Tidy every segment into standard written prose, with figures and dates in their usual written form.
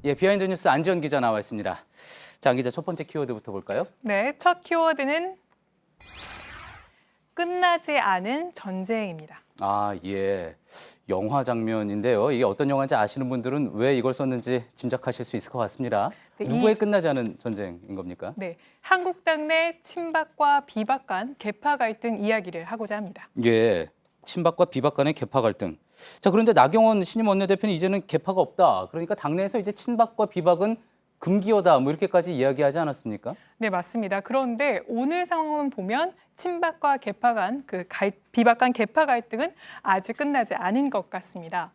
예, 비하인드 뉴스 안지원 기자 나와 있습니다. 자, 안 기자 첫 번째 키워드부터 볼까요? 네, 첫 키워드는 끝나지 않은 전쟁입니다. 아, 예. 영화 장면인데요. 이게 어떤 영화인지 아시는 분들은 왜 이걸 썼는지 짐작하실 수 있을 것 같습니다. 네, 누구의 끝나지 않은 전쟁인 겁니까? 네, 한국당 내 친박과 비박 간 계파 갈등 이야기를 하고자 합니다. 예. 친박과 비박 간의 계파 갈등. 자, 그런데 나경원 신임 원내대표는 이제는 계파가 없다. 그러니까 당내에서 이제 친박과 비박은 금기어다. 뭐 이렇게까지 이야기하지 않았습니까? 네, 맞습니다. 그런데 오늘 상황을 보면 친박과 계파 간 비박 간 계파 갈등은 아직 끝나지 않은 것 같습니다.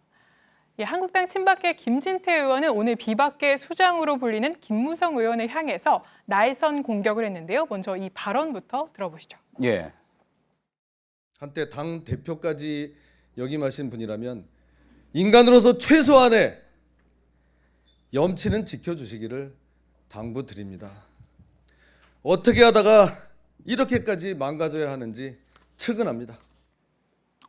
예, 한국당 친박계 김진태 의원은 오늘 비박계 수장으로 불리는 김무성 의원을 향해서 날선 공격을 했는데요. 먼저 이 발언부터 들어보시죠. 예. 한때 당 대표까지 역임하신 분이라면 인간으로서 최소한의 염치는 지켜주시기를 당부드립니다. 어떻게 하다가 이렇게까지 망가져야 하는지 측은합니다.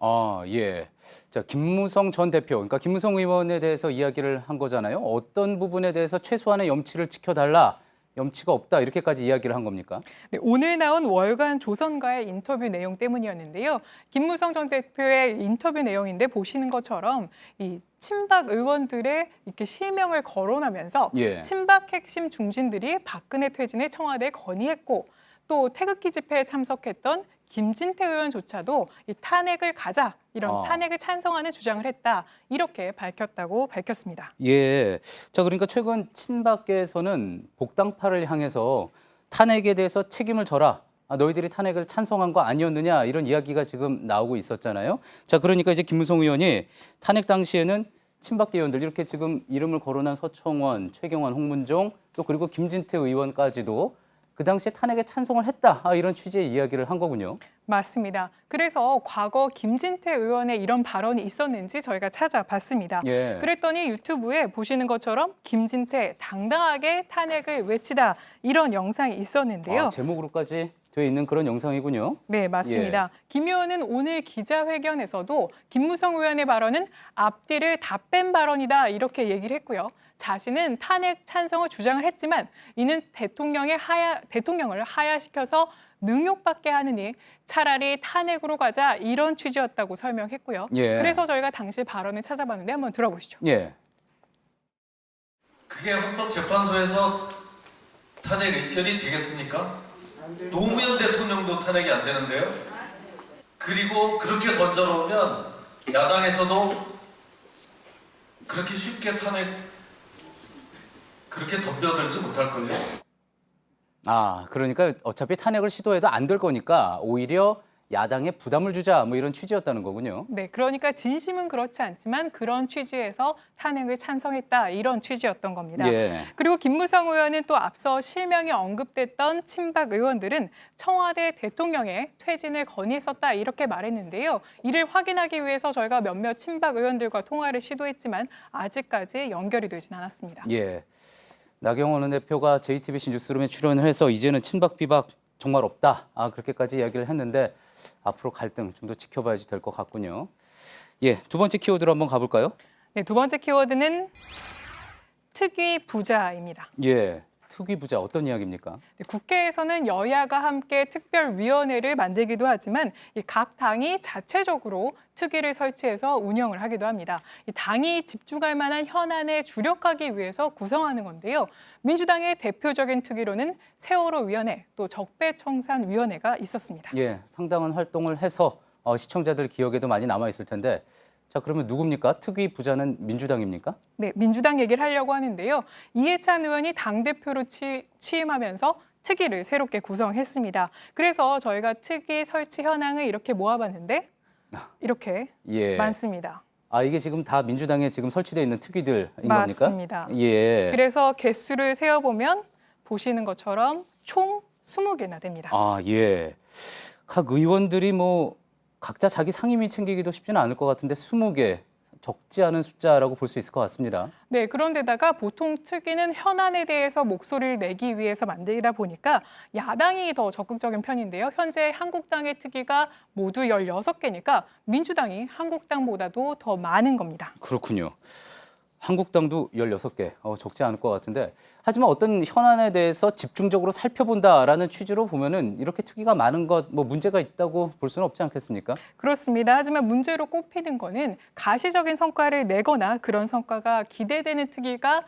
아, 예. 자, 김무성 전 대표, 그러니까 김무성 의원에 대해서 이야기를 한 거잖아요. 어떤 부분에 대해서 최소한의 염치를 지켜달라, 염치가 없다 이렇게까지 이야기를 한 겁니까? 네, 오늘 나온 월간 조선과의 인터뷰 내용 때문이었는데요. 김무성 전 대표의 인터뷰 내용인데 보시는 것처럼 이 친박 의원들의 이렇게 실명을 거론하면서 예. 친박 핵심 중진들이 박근혜 퇴진을 청와대에 건의했고 또 태극기 집회에 참석했던 김진태 의원조차도 이 탄핵을 가자 이런 탄핵을 찬성하는 주장을 했다 이렇게 밝혔습니다. 예. 자, 그러니까 최근 친박계에서는 복당파를 향해서 탄핵에 대해서 책임을 져라. 아, 너희들이 탄핵을 찬성한 거 아니었느냐 이런 이야기가 지금 나오고 있었잖아요. 자, 그러니까 이제 김무성 의원이 탄핵 당시에는 친박계 의원들 이렇게 지금 이름을 거론한 서청원, 최경환, 홍문종 또 그리고 김진태 의원까지도 그 당시에 탄핵에 찬성을 했다. 아, 이런 취지의 이야기를 한 거군요. 맞습니다. 그래서 과거 김진태 의원의 이런 발언이 있었는지 저희가 찾아봤습니다. 예. 그랬더니 유튜브에 보시는 것처럼 김진태 당당하게 탄핵을 외치다 이런 영상이 있었는데요. 아, 제목으로까지 돼 있는 그런 영상이군요. 네, 맞습니다. 김 의원은 오늘 기자회견에서도 김무성 의원의 발언은 앞뒤를 다 뺀 발언이다 이렇게 얘기를 했고요. 자신은 탄핵 찬성을 주장을 했지만 이는 대통령을 하야시켜서 능욕받게 하느니 차라리 탄핵으로 가자 이런 취지였다고 설명했고요. 예. 그래서 저희가 당시 발언을 찾아봤는데 한번 들어보시죠. 예. 그게 헌법재판소에서 탄핵 의견이 되겠습니까? 노무현 대통령도 탄핵이 안 되는데요. 그리고 그렇게 던져놓으면 야당에서도 그렇게 쉽게 탄핵 그렇게 덤벼들지 못할걸요. 아, 그러니까 어차피 탄핵을 시도해도 안 될 거니까 오히려 야당에 부담을 주자 뭐 이런 취지였다는 거군요. 네, 그러니까 진심은 그렇지 않지만 그런 취지에서 탄핵을 찬성했다 이런 취지였던 겁니다. 예. 그리고 김무성 의원은 또 앞서 실명이 언급됐던 친박 의원들은 청와대 대통령의 퇴진을 건의했었다 이렇게 말했는데요. 이를 확인하기 위해서 저희가 몇몇 친박 의원들과 통화를 시도했지만 아직까지 연결이 되진 않았습니다. 예. 나경원 원내대표가 JTBC 뉴스룸에 출연을 해서 이제는 친박 비박 정말 없다. 아, 그렇게까지 이야기를 했는데 앞으로 갈등 좀 더 지켜봐야지 될 것 같군요. 예, 두 번째 키워드로 한번 가볼까요? 네, 두 번째 키워드는 특위 부자입니다. 예, 특위 부자 어떤 이야기입니까? 네, 국회에서는 여야가 함께 특별위원회를 만들기도 하지만 이 각 당이 자체적으로 특위를 설치해서 운영을 하기도 합니다. 이 당이 집중할 만한 현안에 주력하기 위해서 구성하는 건데요. 민주당의 대표적인 특위로는 세월호 위원회 또 적폐청산위원회가 있었습니다. 예, 상당한 활동을 해서 시청자들 기억에도 많이 남아 있을 텐데 자, 그러면 누굽니까? 특위 부자는 민주당입니까? 네, 민주당 얘기를 하려고 하는데요. 이해찬 의원이 당대표로 취임하면서 특위를 새롭게 구성했습니다. 그래서 저희가 특위 설치 현황을 이렇게 모아봤는데 이렇게 예. 많습니다. 아, 이게 지금 다 민주당에 지금 설치되어 있는 특위들인 맞습니다. 겁니까? 예. 그래서 개수를 세어보면 보시는 것처럼 총 20개나 됩니다. 아, 예. 각 의원들이 뭐 각자 자기 상임위 챙기기도 쉽지는 않을 것 같은데 20개 적지 않은 숫자라고 볼 수 있을 것 같습니다. 네, 그런데다가 보통 특위는 현안에 대해서 목소리를 내기 위해서 만들다 보니까 야당이 더 적극적인 편인데요. 현재 한국당의 특위가 모두 16개니까 민주당이 한국당보다도 더 많은 겁니다. 그렇군요. 한국당도 16개, 적지 않을 것 같은데 하지만 어떤 현안에 대해서 집중적으로 살펴본다라는 취지로 보면은 이렇게 특위가 많은 것 뭐 문제가 있다고 볼 수는 없지 않겠습니까? 그렇습니다. 하지만 문제로 꼽히는 거는 가시적인 성과를 내거나 그런 성과가 기대되는 특위가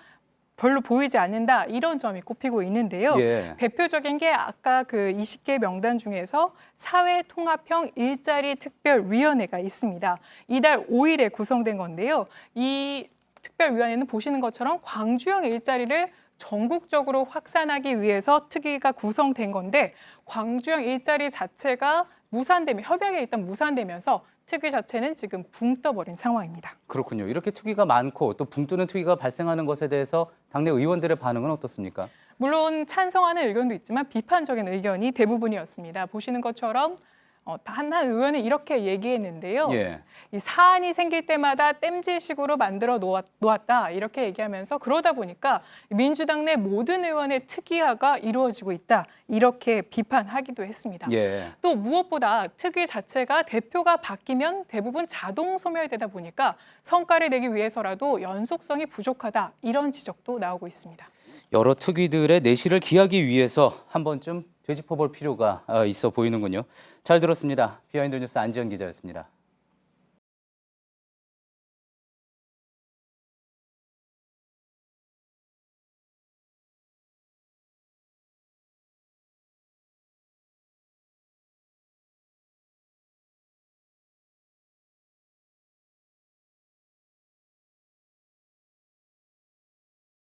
별로 보이지 않는다 이런 점이 꼽히고 있는데요. 예. 대표적인 게 아까 그 20개 명단 중에서 사회통합형 일자리 특별위원회가 있습니다. 이달 5일에 구성된 건데요. 이 특별위원회는 보시는 것처럼 광주형 일자리를 전국적으로 확산하기 위해서 특위가 구성된 건데 광주형 일자리 자체가 무산되면 협약이 일단 무산되면서 특위 자체는 지금 붕 떠버린 상황입니다. 그렇군요. 이렇게 특위가 많고 또 붕 뜨는 특위가 발생하는 것에 대해서 당내 의원들의 반응은 어떻습니까? 물론 찬성하는 의견도 있지만 비판적인 의견이 대부분이었습니다. 보시는 것처럼 한 의원은 이렇게 얘기했는데요. 예. 이 사안이 생길 때마다 땜질식으로 만들어 놓았다 이렇게 얘기하면서 그러다 보니까 민주당 내 모든 의원의 특위화가 이루어지고 있다 이렇게 비판하기도 했습니다. 예. 또 무엇보다 특위 자체가 대표가 바뀌면 대부분 자동 소멸되다 보니까 성과를 내기 위해서라도 연속성이 부족하다 이런 지적도 나오고 있습니다. 여러 특위들의 내실을 기하기 위해서 한 번쯤 되짚어볼 필요가 있어 보이는군요. 잘 들었습니다. 비하인드 뉴스 안지현 기자였습니다.